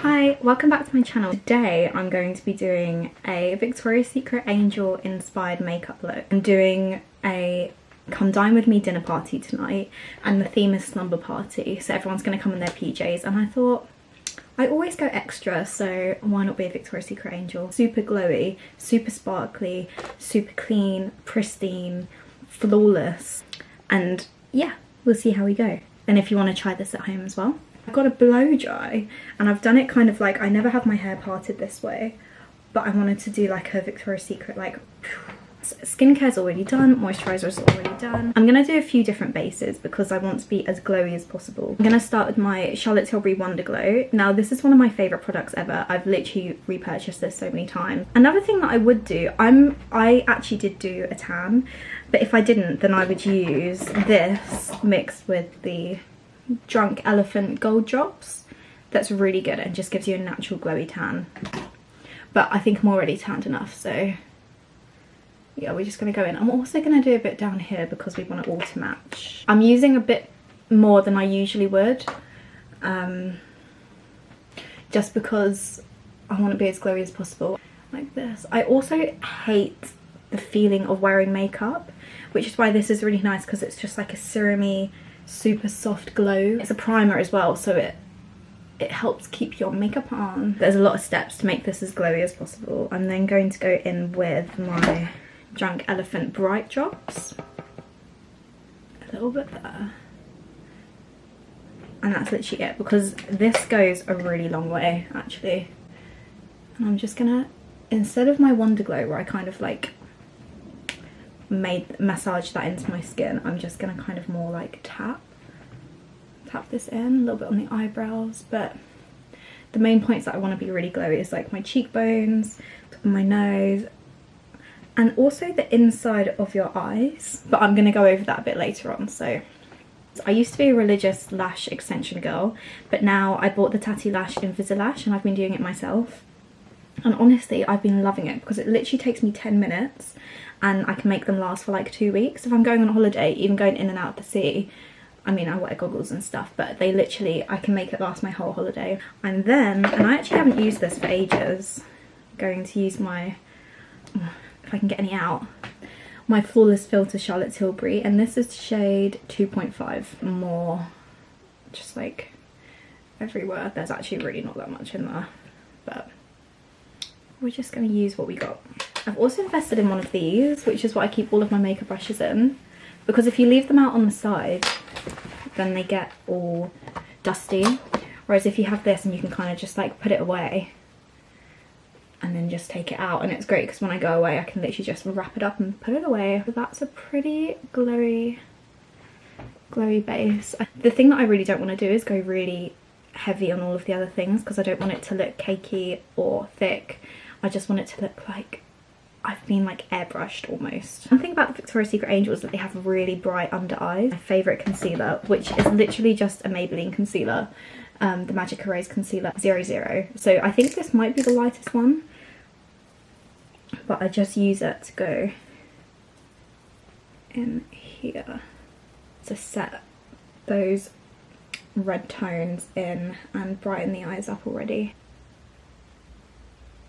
Hi, welcome back to my channel. Today I'm going to be doing a Victoria's Secret Angel inspired makeup look. I'm doing a come dine with me dinner party tonight and the theme is slumber party, so everyone's going to come in their PJs, and I thought I always go extra, so why not be a Victoria's Secret Angel? Super glowy, super sparkly, super clean, pristine, flawless, and yeah, we'll see how we go. And if you want to try this at home as well. I've got a blow dry and I've done it kind of like, I never have my hair parted this way, but I wanted to do like a Victoria's Secret, like skincare's already done, moisturizer's already done. I'm gonna do a few different bases because I want to be as glowy as possible. I'm gonna start with my Charlotte Tilbury Wonder Glow. Now this is one of my favorite products ever. I've literally repurchased this so many times. Another thing that I would do, I actually did do a tan, but if I didn't, then I would use this mixed with the Drunk Elephant Gold Drops. That's really good and just gives you a natural glowy tan. But I think I'm already tanned enough, so yeah, we're just going to go in. I'm also going to do a bit down here because we want it all to match. I'm using a bit more than I usually would, just because I want to be as glowy as possible, like this. I also hate the feeling of wearing makeup, which is why this is really nice because it's just like a serumy, super soft glow. It's a primer as well, so it helps keep your makeup on. There's a lot of steps to make this as glowy as possible. I'm then going to go in with my Drunk Elephant Bright Drops. A little bit there. And that's literally it, because this goes a really long way actually. And I'm just gonna, instead of my Wonder Glow where I kind of like massage that into my skin, I'm just gonna kind of more like tap this in a little bit on the eyebrows. But the main points that I want to be really glowy is like my cheekbones, top of my nose, and also the inside of your eyes, but I'm gonna go over that a bit later on. So I used to be a religious lash extension girl, but now I bought the Tatti Lash Invisalash and I've been doing it myself, and honestly I've been loving it because it literally takes me 10 minutes and I can make them last for like 2 weeks. If I'm going on holiday, even going in and out of the city, I mean I wear goggles and stuff, but they literally, I can make it last my whole holiday. And then, and I actually haven't used this for ages, I'm going to use my, if I can get any out, my Flawless Filter Charlotte Tilbury, and this is shade 2.5. More just like everywhere. There's actually really not that much in there, but we're just going to use what we got. I've also invested in one of these, which is what I keep all of my makeup brushes in, because if you leave them out on the side then they get all dusty, whereas if you have this and you can kind of just like put it away and then just take it out, and it's great because when I go away I can literally just wrap it up and put it away. But that's a pretty glowy base. The thing that I really don't want to do is go really heavy on all of the other things because I don't want it to look cakey or thick. I just want it to look like I've been like airbrushed almost. One thing about the Victoria's Secret Angel is that they have really bright under eyes. My favourite concealer, which is literally just a Maybelline concealer, the Magic Erase Concealer 00. So I think this might be the lightest one, but I just use it to go in here to set those red tones in and brighten the eyes up already.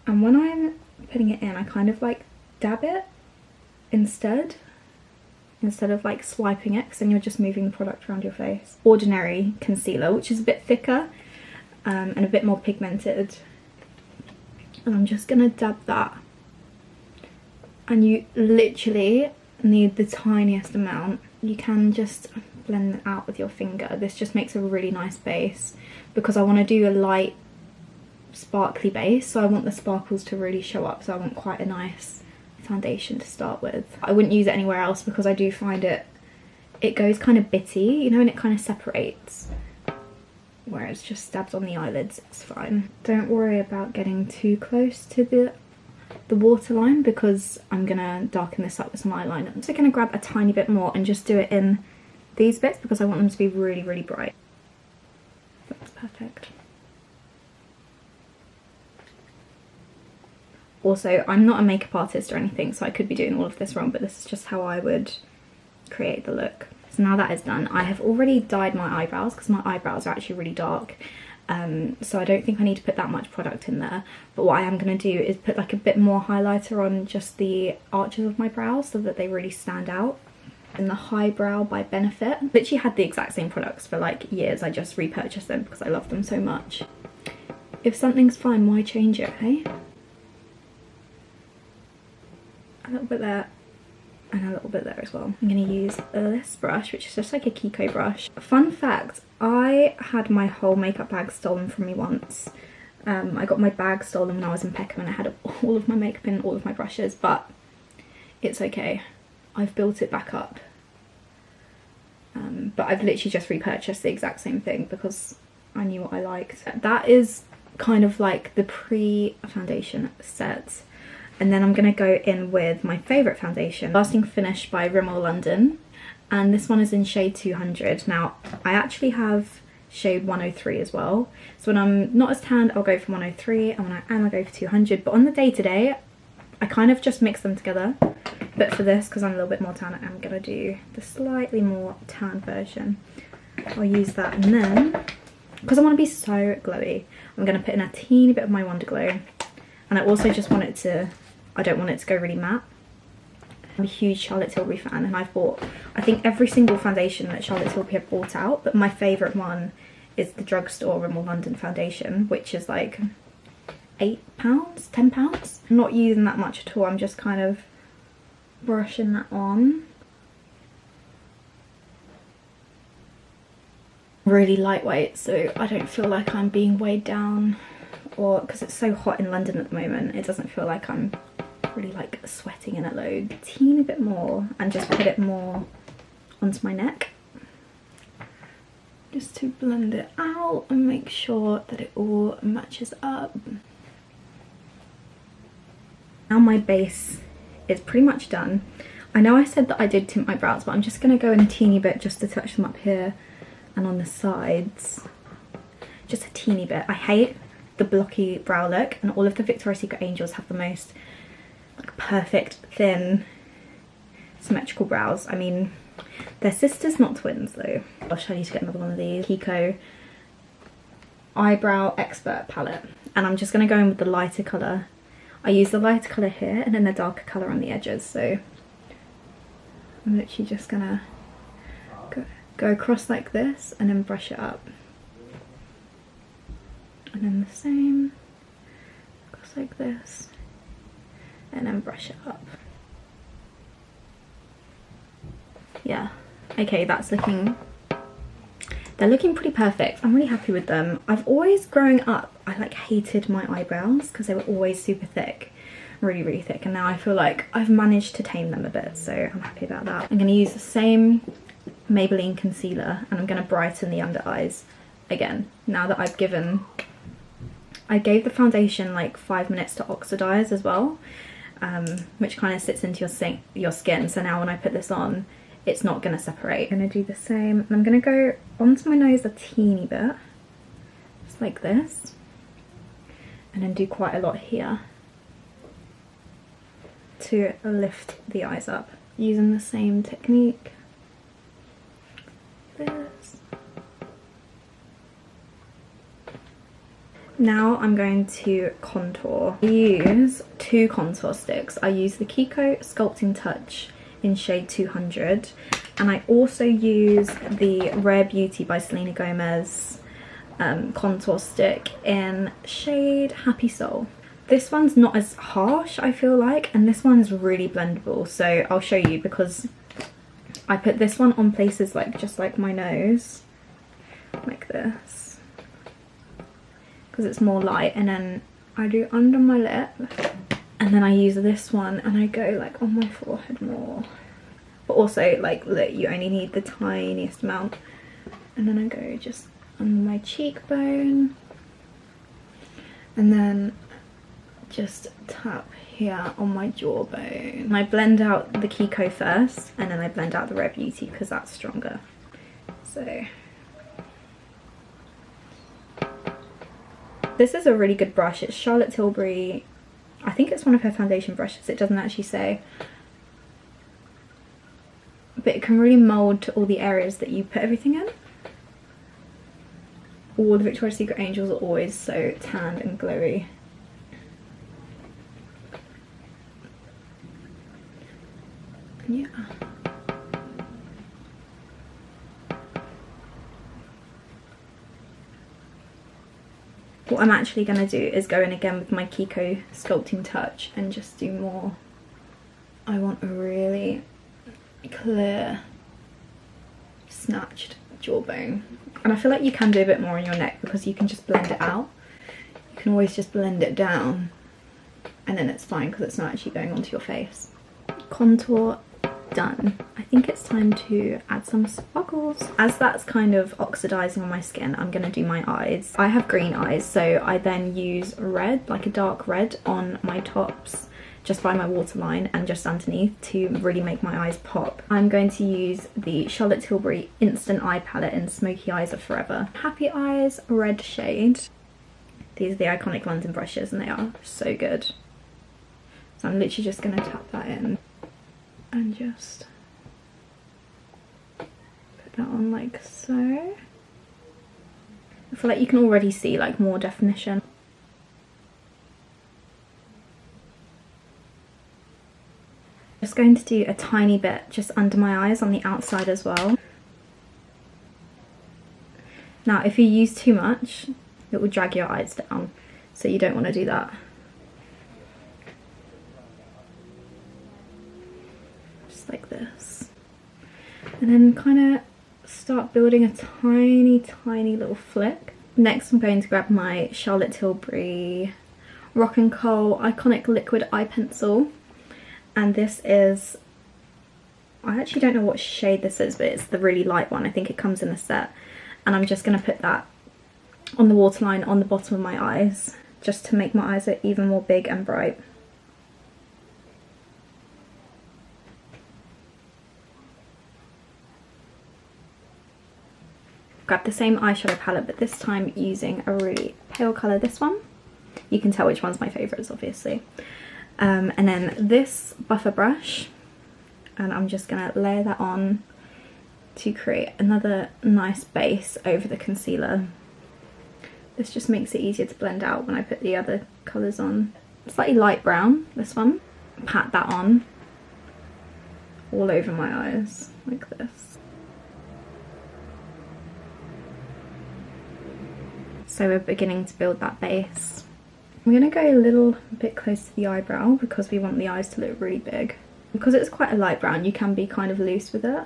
And when I'm putting it in, I kind of like dab it instead of like swiping it, because then you're just moving the product around your face. Ordinary concealer, which is a bit thicker and a bit more pigmented, and I'm just gonna dab that, and you literally need the tiniest amount. You can just blend it out with your finger. This just makes a really nice base because I want to do a light sparkly base, so I want the sparkles to really show up, so I want quite a nice foundation to start with. I wouldn't use it anywhere else because I do find it goes kind of bitty, you know, and it kind of separates, whereas just dabs on the eyelids, it's fine. Don't worry about getting too close to the waterline because I'm gonna darken this up with some eyeliner. I'm also gonna grab a tiny bit more and just do it in these bits because I want them to be really, really bright. That's perfect. Also, I'm not a makeup artist or anything, so I could be doing all of this wrong, but this is just how I would create the look. So now that is done, I have already dyed my eyebrows because my eyebrows are actually really dark, So I don't think I need to put that much product in there, but what I am going to do is put like a bit more highlighter on just the arches of my brows so that they really stand out. And the Highbrow by Benefit, literally had the exact same products for like years. I just repurchased them because I love them so much. If something's fine, why change it, hey? A little bit there and a little bit there as well. I'm going to use this brush, which is just like a Kiko brush. Fun fact, I had my whole makeup bag stolen from me once. I got my bag stolen when I was in Peckham and I had all of my makeup in, all of my brushes, but it's okay. I've built it back up. But I've literally just repurchased the exact same thing because I knew what I liked. That is kind of like the pre-foundation set. And then I'm going to go in with my favourite foundation, Lasting Finish by Rimmel London. And this one is in shade 200. Now, I actually have shade 103 as well. So when I'm not as tanned, I'll go for 103. And when I am, I'll go for 200. But on the day-to-day, I kind of just mix them together. But for this, because I'm a little bit more tan, I'm going to do the slightly more tan version. I'll use that, and then, because I want to be so glowy, I'm going to put in a teeny bit of my Wonder Glow. And I also just want it to, I don't want it to go really matte. I'm a huge Charlotte Tilbury fan, and I've bought, I think, every single foundation that Charlotte Tilbury have bought out, but my favourite one is the drugstore Rimmel London foundation, which is like £8, £10. I'm not using that much at all, I'm just kind of brushing that on. Really lightweight, so I don't feel like I'm being weighed down, or because it's so hot in London at the moment, it doesn't feel like I'm really like sweating in it loads. A teeny bit more, and just put it more onto my neck, just to blend it out and make sure that it all matches up. Now my base is pretty much done. I know I said that I did tint my brows, but I'm just going to go in a teeny bit just to touch them up here and on the sides. Just a teeny bit. I hate the blocky brow look, and all of the Victoria's Secret Angels have the most like perfect, thin, symmetrical brows. I mean, they're sisters, not twins though. Gosh, I need to get another one of these. Kiko Eyebrow Expert palette. And I'm just going to go in with the lighter colour. I use the lighter colour here and then the darker colour on the edges, so I'm literally just gonna go across like this and then brush it up. And then the same, across like this, and then brush it up. Yeah, okay, that's looking, they're looking pretty perfect. I'm really happy with them. I've always, growing up, I like hated my eyebrows because they were always super thick, really thick, and now I feel like I've managed to tame them a bit, so I'm happy about that. I'm going to use the same Maybelline concealer and I'm going to brighten the under eyes again, now that I gave the foundation like 5 minutes to oxidize as well, which kind of sits into your skin, so now when I put this on, it's not going to separate. I'm going to do the same, and I'm going to go onto my nose a teeny bit, just like this, and then do quite a lot here to lift the eyes up, using the same technique. This. Now I'm going to contour. I use 2 contour sticks. I use the Kiko Sculpting Touch in shade 200, and I also use the Rare Beauty by Selena Gomez contour stick in shade Happy Soul. This one's not as harsh, I feel like, and this one's really blendable, so I'll show you, because I put this one on places like just like my nose, like this, because it's more light, and then I do under my lip, and then I use this one and I go like on my forehead more, but also like look, you only need the tiniest amount, and then I go just on my cheekbone, and then just tap here on my jawbone. And I blend out the Kiko first, and then I blend out the Rare Beauty because that's stronger. So this is a really good brush. It's Charlotte Tilbury. I think it's one of her foundation brushes. It doesn't actually say, but it can really mold to all the areas that you put everything in. All the Victoria's Secret angels are always so tanned and glowy. Yeah. What I'm actually going to do is go in again with my Kiko Sculpting Touch and just do more. I want a really clear, snatched jawbone. And I feel like you can do a bit more on your neck because you can just blend it out. You can always just blend it down and then it's fine because it's not actually going onto your face. Contour done. I think it's time to add some sparkles. As that's kind of oxidizing on my skin, I'm gonna do my eyes. I have green eyes, so I then use red, like a dark red, on my tops just by my waterline and just underneath to really make my eyes pop. I'm going to use the Charlotte Tilbury Instant Eye Palette in Smoky Eyes Are Forever. Happy Eyes red shade. These are the iconic London brushes and they are so good. So I'm literally just gonna tap that in and just put that on like so. I feel like you can already see like more definition. Just going to do a tiny bit just under my eyes on the outside as well. Now if you use too much, it will drag your eyes down, so you don't want to do that. Just like this. And then kind of start building a tiny little flick. Next I'm going to grab my Charlotte Tilbury Rock and Coal Iconic Liquid Eye Pencil. And this is, I actually don't know what shade this is, but it's the really light one. I think it comes in a set. And I'm just going to put that on the waterline on the bottom of my eyes, just to make my eyes look even more big and bright. Grab the same eyeshadow palette, but this time using a really pale colour, this one. You can tell which one's my favourites, obviously. And then this buffer brush, and I'm just going to layer that on to create another nice base over the concealer. This just makes it easier to blend out when I put the other colours on. Slightly light brown, this one. Pat that on all over my eyes, like this. So we're beginning to build that base. I'm going to go a little bit close to the eyebrow because we want the eyes to look really big. Because it's quite a light brown, you can be kind of loose with it.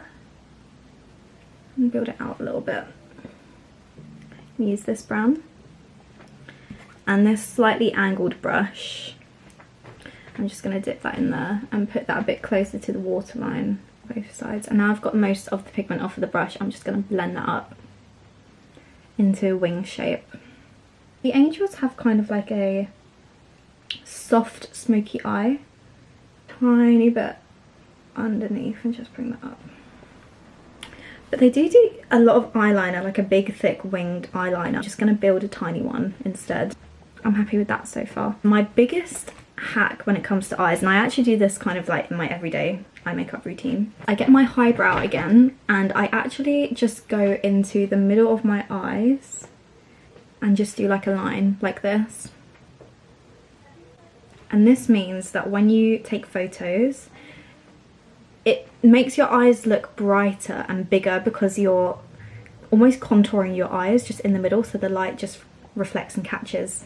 And build it out a little bit. Use this brown. And this slightly angled brush, I'm just going to dip that in there and put that a bit closer to the waterline, both sides. And now I've got most of the pigment off of the brush, I'm just going to blend that up into a wing shape. The angels have kind of like a soft smoky eye, tiny bit underneath, and just bring that up. But they do a lot of eyeliner, like a big thick winged eyeliner. I'm just going to build a tiny one instead. I'm happy with that so far. My biggest hack when it comes to eyes, and I actually do this kind of like in my everyday eye makeup routine, I get my highbrow again and I actually just go into the middle of my eyes and just do like a line like this. And this means that when you take photos, it makes your eyes look brighter and bigger because you're almost contouring your eyes just in the middle, so the light just reflects and catches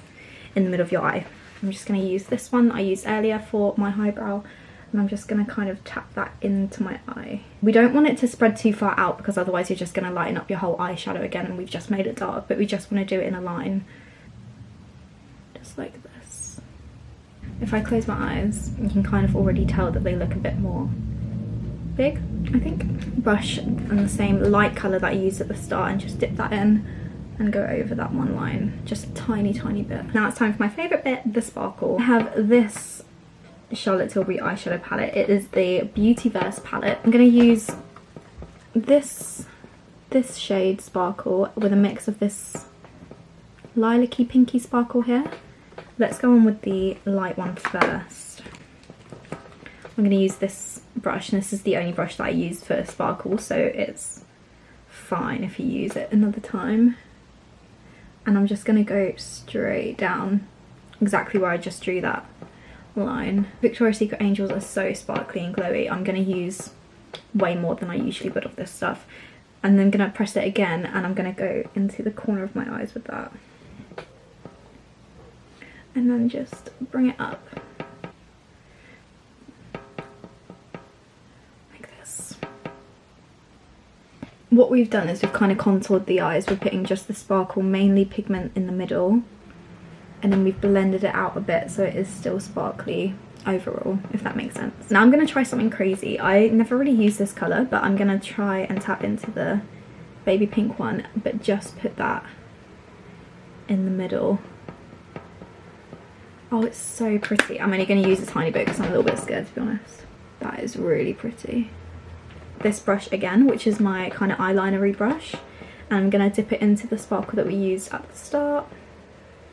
in the middle of your eye. I'm just going to use this one I used earlier for my highbrow, and I'm just going to kind of tap that into my eye. We don't want it to spread too far out because otherwise you're just going to lighten up your whole eyeshadow again and we've just made it dark, but we just want to do it in a line. Just like this. If I close my eyes, you can kind of already tell that they look a bit more big, I think. Brush in the same light colour that I used at the start and just dip that in and go over that one line, just a tiny bit. Now it's time for my favourite bit, the sparkle. I have this Charlotte Tilbury eyeshadow palette. It is the Beautyverse palette. I'm going to use this shade Sparkle with a mix of this lilac-y pinky sparkle here. Let's go on with the light one first. I'm going to use this brush, and this is the only brush that I use for sparkle, so it's fine if you use it another time. and I'm just gonna go straight down exactly where I just drew that line. Victoria's Secret Angels are so sparkly and glowy. I'm gonna use way more than I usually would of this stuff, and then I'm gonna press it again, and I'm gonna go into the corner of my eyes with that, and then just bring it up like this. What we've done is we've kind of contoured the eyes. We're putting just the sparkle, mainly pigment, in the middle, and then we've blended it out a bit so it is still sparkly overall, if that makes sense. Now I'm going to try something crazy. I never really use this colour, but I'm going to try and tap into the baby pink one, but just put that in the middle. Oh, it's so pretty. I'm only going to use a tiny bit because I'm a little bit scared, to be honest. That is really pretty. This brush again, which is my kind of eyeliner-y brush, and I'm going to dip it into the sparkle that we used at the start.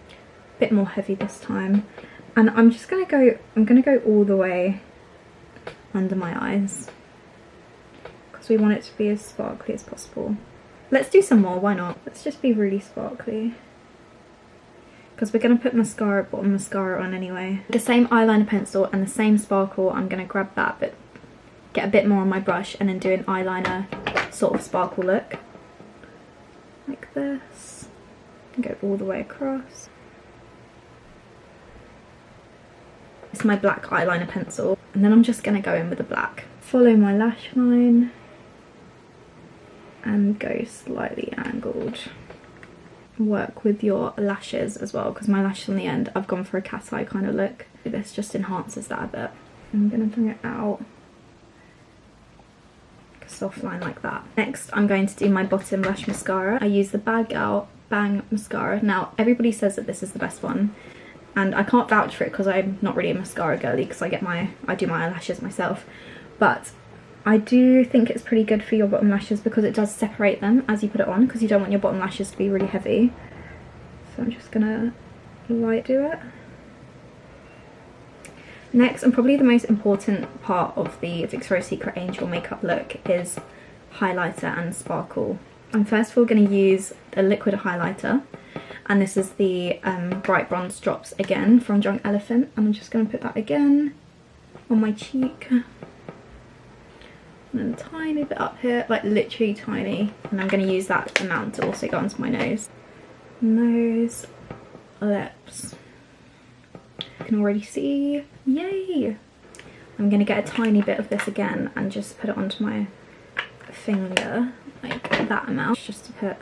A bit more heavy this time, and I'm just going to go all the way under my eyes because we want it to be as sparkly as possible. Let's do some more, why not? Let's just be really sparkly, because we're going to put mascara, bottom mascara on anyway. The same eyeliner pencil and the same sparkle, I'm going to grab that but get a bit more on my brush and then do an eyeliner sort of sparkle look. Like this. And go all the way across. It's my black eyeliner pencil. And then I'm just going to go in with the black. Follow my lash line. And go slightly angled. Work with your lashes as well, because my lashes on the end, I've gone for a cat eye kind of look. This just enhances that a bit. I'm going to bring it out. Soft line like that. Next, I'm going to do my bottom lash mascara. I use the Bang mascara. Now, everybody says that this is the best one, and I can't vouch for it because I'm not really a mascara girly, because I do my eyelashes myself, but I do think it's pretty good for your bottom lashes because it does separate them as you put it on, because you don't want your bottom lashes to be really heavy. So I'm just gonna light do it. Next, and probably the most important part of the Victoria's Secret Angel makeup look, is highlighter and sparkle. I'm first of all going to use a liquid highlighter, and this is the Bright Bronze Drops again from Drunk Elephant, and I'm just going to put that again on my cheek, and then a tiny bit up here, like literally tiny, and I'm going to use that amount to also go onto my nose. Nose, lips. You can already see, yay! I'm going to get a tiny bit of this again and just put it onto my finger, like that amount, just to put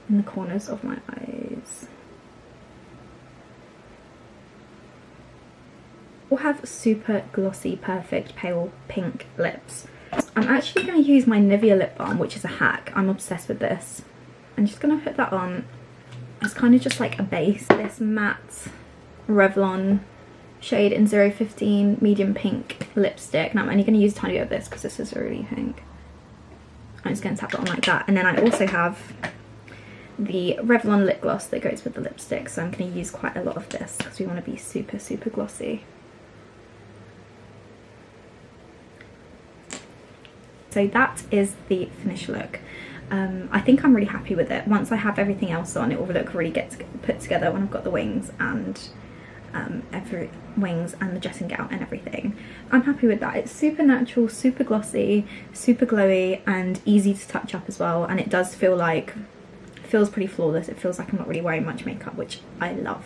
in the corners of my eyes. We'll have super glossy, perfect, pale pink lips. I'm actually going to use my Nivea lip balm, which is a hack. I'm obsessed with this. I'm just going to put that on. It's kind of just like a base. This matte Revlon shade in 015 medium pink lipstick. Now I'm only going to use a tiny bit of this because this is really pink. I'm just going to tap it on like that. And then I also have the Revlon lip gloss that goes with the lipstick, so I'm going to use quite a lot of this because we want to be super, super glossy. So that is the finished look. I think I'm really happy with it. Once I have everything else on, it will look really put together when I've got the wings and the dressing gown and everything. I'm happy with that. It's super natural, super glossy, super glowy, and easy to touch up as well. And it does feel like, feels pretty flawless. It feels like I'm not really wearing much makeup, which I love.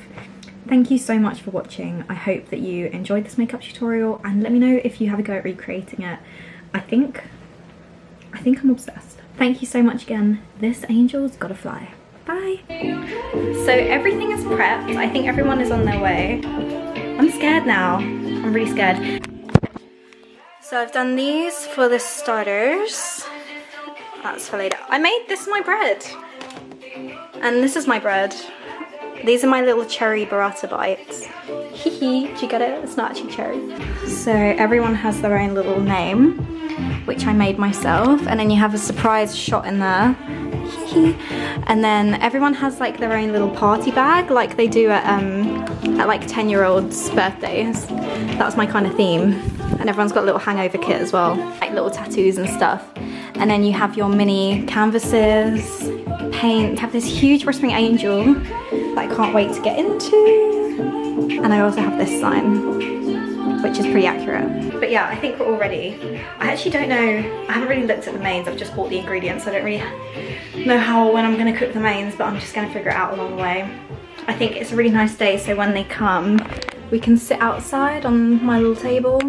Thank you so much for watching. I hope that you enjoyed this makeup tutorial, and let me know if you have a go at recreating it. I think I'm obsessed. Thank you so much again. This angel's gotta fly. Bye. So everything is prepped. I think everyone is on their way. I'm scared now. I'm really scared. So I've done these for the starters. That's for later. I made this my bread. And this is my bread. These are my little cherry burrata bites. Hee hee, do you get it? It's not actually cherry. So everyone has their own little name, which I made myself, and then you have a surprise shot in there. Hee hee. And then everyone has like their own little party bag, like they do at like 10-year-olds' birthdays. That's my kind of theme. And everyone's got a little hangover kit as well, like little tattoos and stuff. And then you have your mini canvases, paint. We have this huge whispering angel that I can't wait to get into. And I also have this sign, which is pretty accurate. But yeah, I think we're all ready. I actually don't know, I haven't really looked at the mains, I've just bought the ingredients, so I don't really know how or when I'm gonna cook the mains, but I'm just gonna figure it out along the way. I think it's a really nice day, so when they come, we can sit outside on my little table.